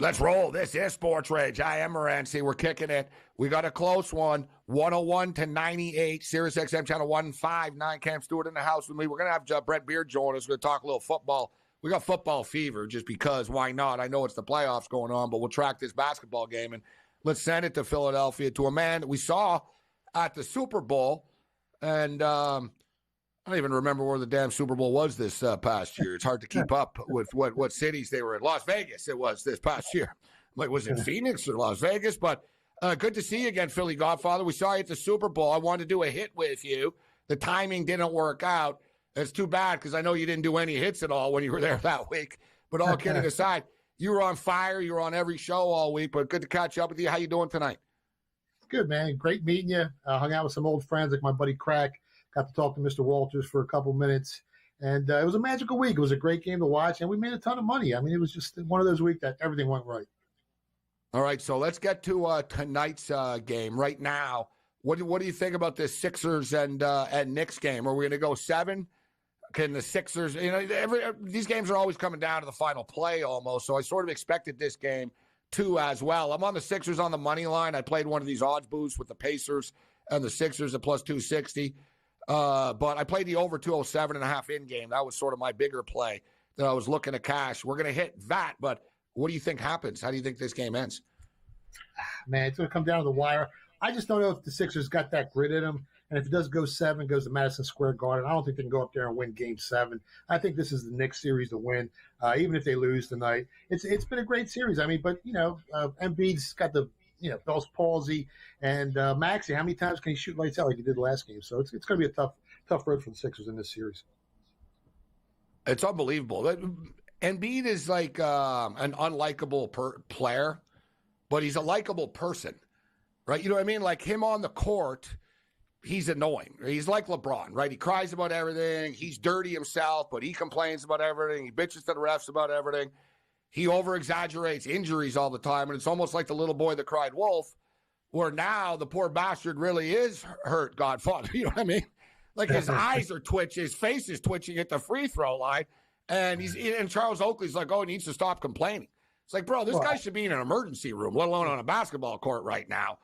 Let's roll. This is Sports Rage. I am Morency. We're kicking it. We got a close one, 101-98, Sirius XM Channel 159. Cam Stewart in the house with me. We're going to have Brett Beard join us. We're going to talk a little football. We got football fever just because. Why not? I know it's the playoffs going on, but we'll track this basketball game. And let's send it to Philadelphia, to a man that we saw at the Super Bowl. And I don't even remember where the damn Super Bowl was this past year. It's hard to keep up with what cities they were in. Las Vegas it was this past year. Like, was it Phoenix or Las Vegas? But good to see you again, Philly Godfather. We saw you at the Super Bowl. I wanted to do a hit with you. The timing didn't work out. It's too bad because I know you didn't do any hits at all when you were there that week. But all kidding aside, you were on fire. You were on every show all week. But good to catch up with you. How you doing tonight? Good, man. Great meeting you. Hung out with some old friends like my buddy Crack. Got to talk to Mr. Walters for a couple minutes. And it was a magical week. It was a great game to watch, and we made a ton of money. I mean, it was just one of those weeks that everything went right. All right, so let's get to tonight's game right now. What do you think about this Sixers and Knicks game? Are we going to go 7? Can the Sixers, these games are always coming down to the final play almost, so I sort of expected this game to as well. I'm on the Sixers on the money line. I played one of these odds boosts with the Pacers and the Sixers at plus 260. But I played the over 207.5 in game. That was sort of my bigger play that I was looking to cash. We're going to hit that, but what do you think happens? How do you think this game ends? Man, it's going to come down to the wire. I just don't know if the Sixers got that grit in them. And if it does go 7, goes to Madison Square Garden, I don't think they can go up there and win Game 7. I think this is the Knicks series to win, even if they lose tonight. It's been a great series. I mean, but, Embiid's got the Bell's palsy, and Maxey, how many times can he shoot lights out like he did last game? So it's going to be a tough road for the Sixers in this series. It's unbelievable. Embiid is like an unlikable player, but he's a likable person, right? You know what I mean? Like him on the court, he's annoying. He's like LeBron, right? He cries about everything. He's dirty himself, but he complains about everything. He bitches to the refs about everything. He over-exaggerates injuries all the time, and it's almost like the little boy that cried wolf, where now the poor bastard really is hurt, Godfather. You know what I mean? Like his eyes are twitching, his face is twitching at the free throw line, and Charles Oakley's like, oh, he needs to stop complaining. It's like, bro, this guy should be in an emergency room, let alone on a basketball court right now.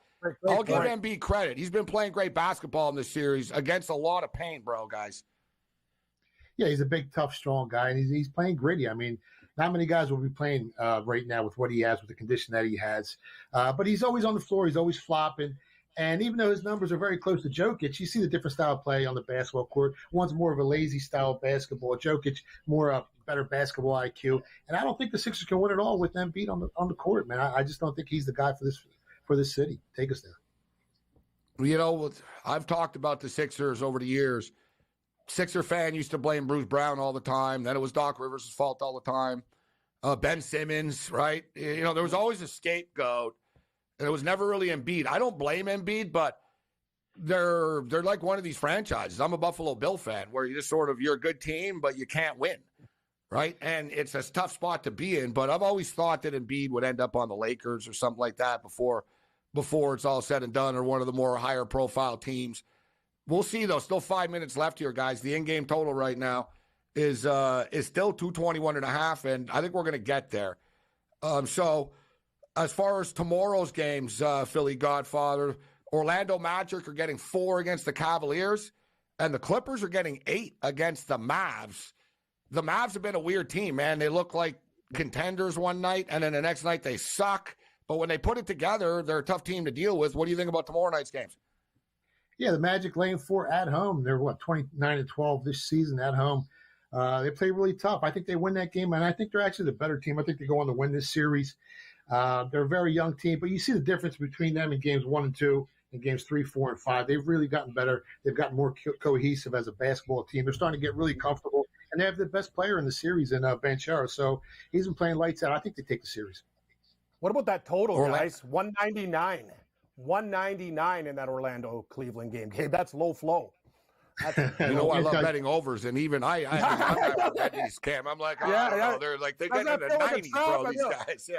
I'll give Embiid credit. He's been playing great basketball in this series against a lot of pain, bro, guys. Yeah, he's a big, tough, strong guy, and he's playing gritty. I mean, not many guys will be playing right now with what he has, with the condition that he has. But he's always on the floor. He's always flopping. And even though his numbers are very close to Jokic, you see the different style of play on the basketball court. One's more of a lazy style of basketball. Jokic, more a better basketball IQ. And I don't think the Sixers can win it all with Embiid on the court, man. I just don't think he's the guy for this city. Take us there. You know, I've talked about the Sixers over the years. Sixer fan used to blame Bruce Brown all the time. Then it was Doc Rivers' fault all the time. Ben Simmons, right? You know, there was always a scapegoat, and it was never really Embiid. I don't blame Embiid, but they're like one of these franchises. I'm a Buffalo Bill fan, where you just sort of, you're a good team, but you can't win, right? And it's a tough spot to be in. But I've always thought that Embiid would end up on the Lakers or something like that before it's all said and done, or one of the more higher profile teams. We'll see, though. Still 5 minutes left here, guys. The in-game total right now is still 221.5, and I think we're going to get there. So as far as tomorrow's games, Philly Godfather, Orlando Magic are getting 4 against the Cavaliers, and the Clippers are getting 8 against the Mavs. The Mavs have been a weird team, man. They look like contenders one night, and then the next night they suck. But when they put it together, they're a tough team to deal with. What do you think about tomorrow night's games? Yeah, the Magic laying 4 at home. They're, 29-12 this season at home. They play really tough. I think they win that game, and I think they're actually the better team. I think they go on to win this series. They're a very young team, but you see the difference between them in games 1 and 2 and games 3, 4, and 5. They've really gotten better. They've gotten more cohesive as a basketball team. They're starting to get really comfortable, and they have the best player in the series in Banchero. So he's been playing lights out. I think they take the series. What about that total, guys? 199. 199 in that Orlando-Cleveland game. Hey, that's low flow. I love betting overs, and even I'm not betting these, Cam. I'm like, no, they're like, they're getting in the 90s, bro, these guys.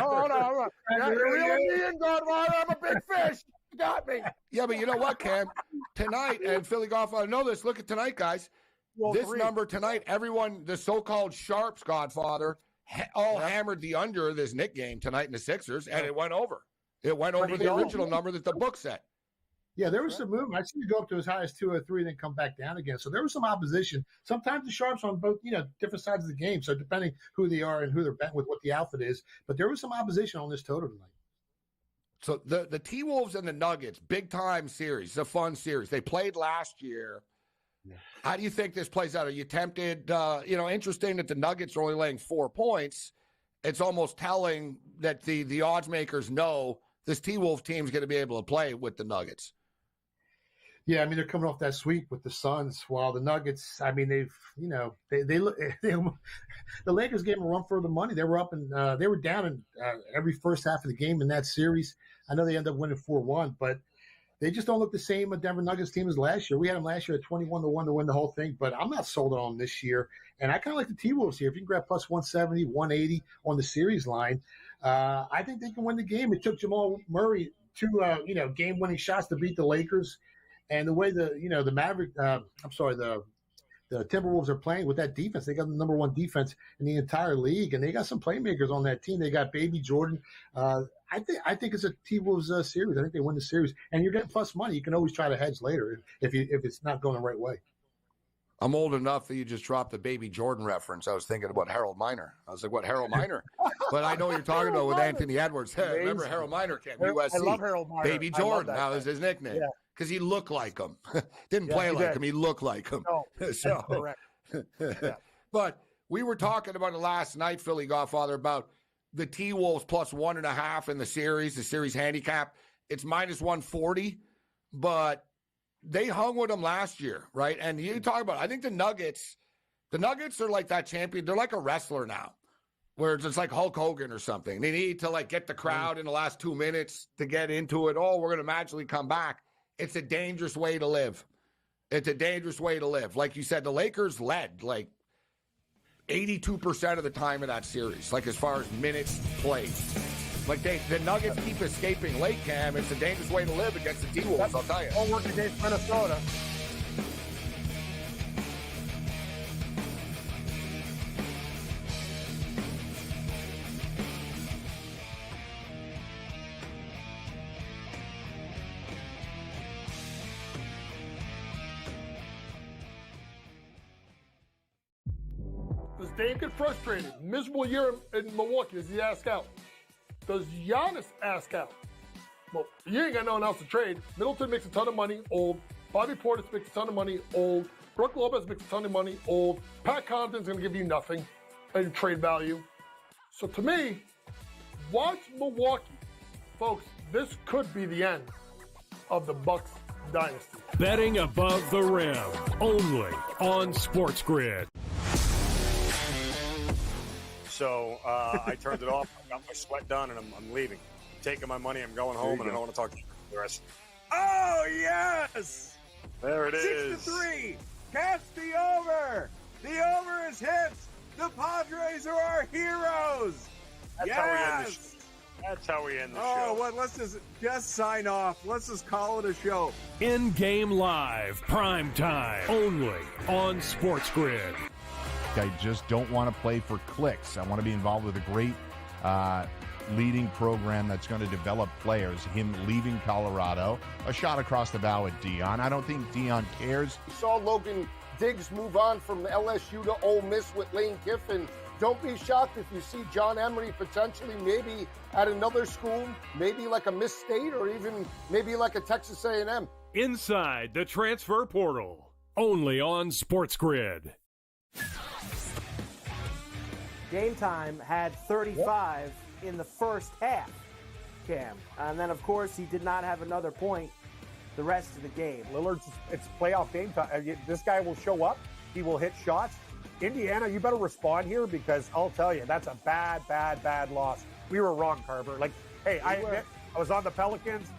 Hold on. You're reeling me in, Godfather. I'm a big fish. You got me. Yeah, but you know what, Cam? Tonight, and Philly Godfather, know this. Look at tonight, guys. This number tonight, everyone, the so-called sharps, Godfather, hammered the under this Knick game tonight in the Sixers, and it went over. It went over the original number that the book set. Yeah, there was some movement. I seen it go up to as high as 203 and then come back down again. So there was some opposition. Sometimes the sharps on both, different sides of the game. So depending who they are and who they're betting with, what the outfit is. But there was some opposition on this total tonight. So the T-Wolves and the Nuggets, big-time series, a fun series. They played last year. Yeah. How do you think this plays out? Are you tempted? Interesting that the Nuggets are only laying 4 points. It's almost telling that the odds makers know this T-Wolves team is going to be able to play with the Nuggets. Yeah, I mean, they're coming off that sweep with the Suns, while the Nuggets, I mean, the Lakers gave them a run for the money. They were up and they were down in every first half of the game in that series. I know they ended up winning 4-1, but they just don't look the same Denver Nuggets team as last year. We had them last year at 21-1 to win the whole thing, but I'm not sold on them this year. And I kind of like the T-Wolves here. If you can grab plus 170, 180 on the series line, I think they can win the game. It took Jamal Murray 2 game-winning shots to beat the Lakers. And the way the Timberwolves are playing with that defense, they got the number 1 defense in the entire league, and they got some playmakers on that team. They got Baby Jordan. I think it's a T-Wolves series. I think they win the series, and you're getting plus money. You can always try to hedge later if it's not going the right way. I'm old enough that you just dropped the Baby Jordan reference. I was thinking about Harold Miner. I was like, what, Harold Miner? But I know what you're talking about with Anthony Edwards. Hey, remember Harold Miner came USC. I love Harold Miner. Baby Jordan, that was his nickname. Yeah. Because he looked like him. Didn't play like him. He looked like him. No, so, correct. Yeah. But we were talking about it last night, Philly Godfather, about the T-Wolves plus 1.5 in the series handicap. It's minus 140, but they hung with them last year, right? And you talk about, I think the Nuggets are like that champion. They're like a wrestler now, where it's like Hulk Hogan or something. They need to get the crowd in the last 2 minutes to get into it. Oh, we're going to magically come back. It's a dangerous way to live. It's a dangerous way to live. Like you said, the Lakers led 82% of the time in that series, as far as minutes played. The Nuggets keep escaping late, Cam. It's a dangerous way to live against the T-Wolves, I'll tell you. All work against Minnesota. Does Dame get frustrated? Miserable year in Milwaukee. Does he ask out? Does Giannis ask out? Well, you ain't got no one else to trade. Middleton makes a ton of money, old. Bobby Portis makes a ton of money, old. Brook Lopez makes a ton of money, old. Pat Connaughton's going to give you nothing in trade value. So to me, watch Milwaukee. Folks, this could be the end of the Bucks dynasty. Betting above the rim, only on Sports Grid. So I turned it off. I got my sweat done, and I'm leaving. I'm taking my money. I'm going home, and I don't want to talk to you for the rest. Oh, yes! There it is. 6-3. Catch the over. The over is hit. The Padres are our heroes. That's how we end the show. Oh, what? Let's just sign off. Let's just call it a show. In-game live, prime time, only on Sports Grid. I just don't want to play for clicks. I want to be involved with a great leading program that's going to develop players. Him leaving Colorado, a shot across the bow at Deion. I don't think Deion cares. We saw Logan Diggs move on from LSU to Ole Miss with Lane Kiffin. Don't be shocked if you see John Emery potentially maybe at another school, maybe like a Miss State or even maybe like a Texas A&M. Inside the transfer portal, only on Sports Grid. Game Time had 35 in the first half, Cam. And then, of course, he did not have another point the rest of the game. Lillard's, it's playoff game time. This guy will show up. He will hit shots. Indiana, you better respond here because I'll tell you, that's a bad loss. We were wrong, Carver. I admit, I was on the Pelicans.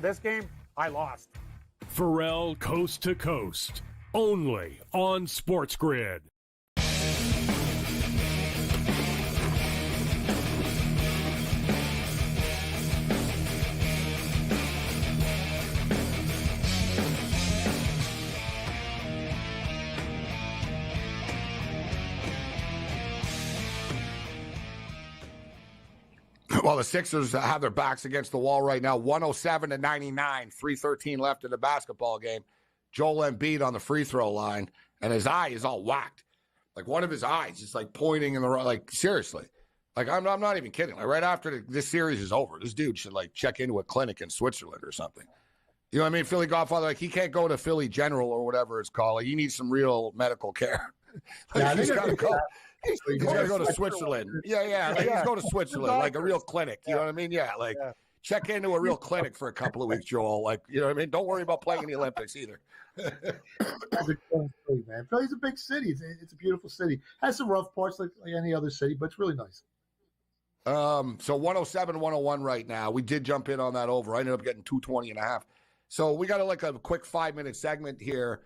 This game, I lost. Pharrell Coast to Coast, only on Sports Grid. Well, the Sixers have their backs against the wall right now, 107-99, 3:13 left in the basketball game. Joel Embiid on the free throw line, and his eye is all whacked. Like one of his eyes is like pointing in the right. Like seriously, like I'm not even kidding. Like right after this series is over, this dude should like check into a clinic in Switzerland or something. You know what I mean? Philly Godfather, like he can't go to Philly General or whatever it's called. Like he needs some real medical care. Like, he's got to go. He's got to go to Switzerland. Yeah. Like, he's going to Switzerland, like a real clinic. You know what I mean? Yeah, like check into a real clinic for a couple of weeks, Joel. Like, you know what I mean? Don't worry about playing in the Olympics either. Man. Philly's a big city. It's a beautiful city. Has some rough parts like any other city, but it's really nice. So 107, 101 right now. We did jump in on that over. I ended up getting 220.5. So we got a quick 5-minute segment here,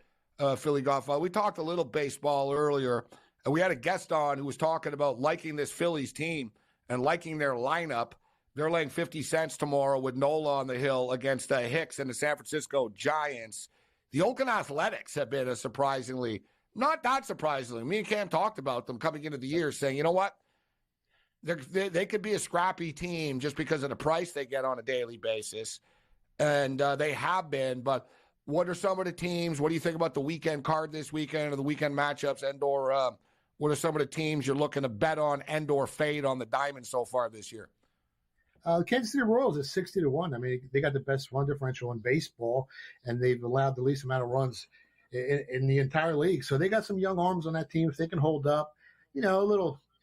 Philly Godfather. We talked a little baseball earlier, and we had a guest on who was talking about liking this Phillies team and liking their lineup. They're laying 50 cents tomorrow with Nola on the hill against Hicks and the San Francisco Giants. The Oakland Athletics have been not that surprisingly. Me and Cam talked about them coming into the year saying, you know what? They could be a scrappy team just because of the price they get on a daily basis. And they have been. But what are some of the teams? What do you think about the weekend card this weekend or the weekend matchups and/or what are some of the teams you're looking to bet on and/or fade on the diamond so far this year? Kansas City Royals is 60-1. I mean, they got the best run differential in baseball, and they've allowed the least amount of runs in the entire league. So they got some young arms on that team. If they can hold up,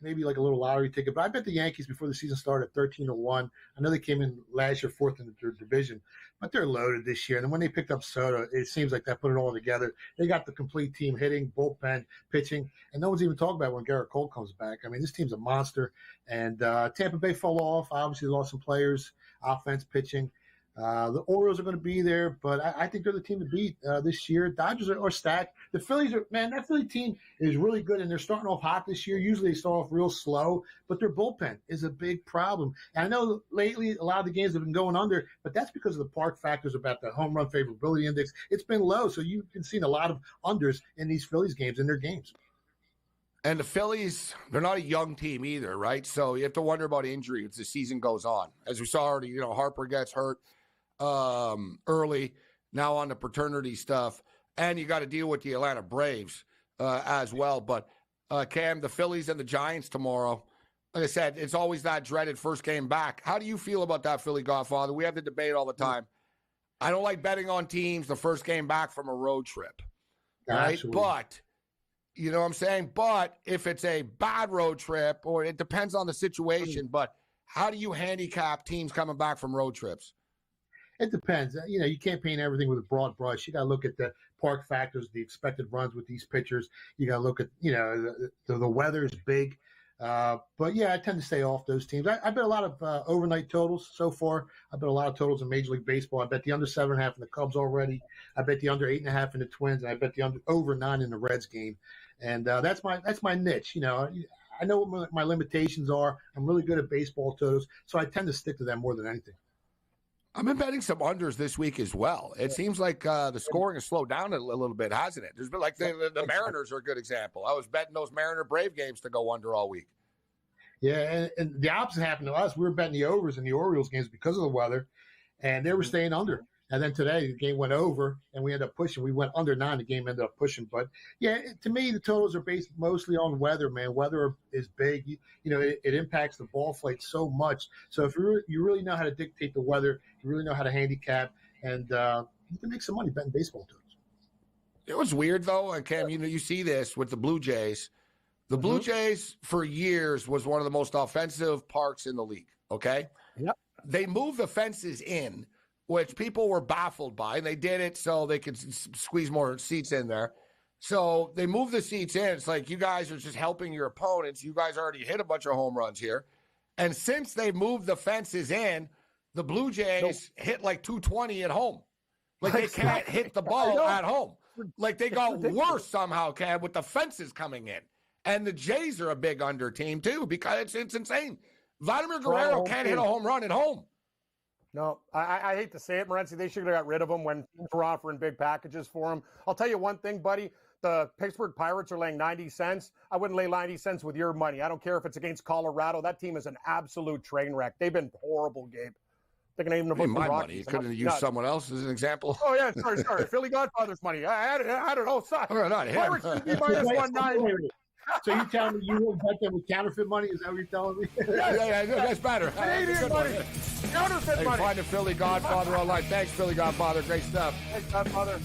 maybe like a little lottery ticket. But I bet the Yankees before the season started at 13-1. I know they came in last year fourth in their division, but they're loaded this year. And when they picked up Soto, it seems like that put it all together. They got the complete team hitting, bullpen, pitching, and no one's even talking about when Garrett Cole comes back. I mean, this team's a monster. And Tampa Bay fell off. Obviously, lost some players, offense, pitching. The Orioles are going to be there, but I think they're the team to beat this year. Dodgers are stacked. The Phillies that Philly team is really good, and they're starting off hot this year. Usually they start off real slow, but their bullpen is a big problem. And I know lately a lot of the games have been going under, but that's because of the park factors about the home run favorability index. It's been low, so you've been seeing a lot of unders in these Phillies games, in their games. And the Phillies, they're not a young team either, right? So you have to wonder about injury as the season goes on. As we saw already, Harper gets hurt early, now on the paternity stuff, and you got to deal with the Atlanta Braves as well. But Cam, the Phillies and the Giants tomorrow, like I said, it's always that dreaded first game back. How do you feel about that, Philly Godfather? We have the debate all the time. I don't like betting on teams the first game back from a road trip, right? Absolutely. But you know what I'm saying? But if it's a bad road trip, or it depends on the situation, but how do you handicap teams coming back from road trips? It depends. You can't paint everything with a broad brush. You got to look at the park factors, the expected runs with these pitchers. You got to look at, the weather is big. But, yeah, I tend to stay off those teams. I bet a lot of overnight totals so far. I bet a lot of totals in Major League Baseball. I bet the under 7.5 in the Cubs already. I bet the under 8.5 in the Twins. And I bet the over 9 in the Reds game. And that's my niche. I know what my limitations are. I'm really good at baseball totals, so I tend to stick to them more than anything. I've been betting some unders this week as well. It seems like the scoring has slowed down a little bit, hasn't it? There's been the Mariners are a good example. I was betting those Mariner-Brave games to go under all week. Yeah, and the opposite happened to us. We were betting the overs in the Orioles games because of the weather, and they were staying under. And then today the game went over, and we ended up pushing. We went under 9. The game ended up pushing. But, yeah, to me, the totals are based mostly on weather, man. Weather is big. It impacts the ball flight so much. So if you really know how to dictate the weather, you really know how to handicap, and you can make some money betting baseball totals. It was weird, though, and Cam, you see this with the Blue Jays. The Blue Jays, for years, was one of the most offensive parks in the league, okay? Yep. They moved the fences in, which people were baffled by, and they did it so they could squeeze more seats in there. So they moved the seats in. It's like you guys are just helping your opponents. You guys already hit a bunch of home runs here. And since they moved the fences in, the Blue Jays hit like 220 at home. Like they can't hit the ball at home. Like they got worse somehow, Cam, with the fences coming in. And the Jays are a big under team, too, because it's insane. Vladimir Guerrero can't hit a home run at home. No, I hate to say it, Morency. They should have got rid of him when teams were offering big packages for him. I'll tell you one thing, buddy. the Pittsburgh Pirates are laying 90 cents. I wouldn't lay 90 cents with your money. I don't care if it's against Colorado. That team is an absolute train wreck. They've been horrible, Gabe. They can even I mean, my money. You couldn't have used someone else as an example. Oh, yeah, sorry. Philly Godfather's money. I don't know. Sorry. Oh, not him. Pirates should be minus 190. So you telling me you won't bet them with counterfeit money? Is that what you're telling me? Yeah, that's better. Canadian money. Counterfeit Hey, money. find the Philly Godfather online. Thanks, Philly Godfather. Great stuff. Thanks, Godfather.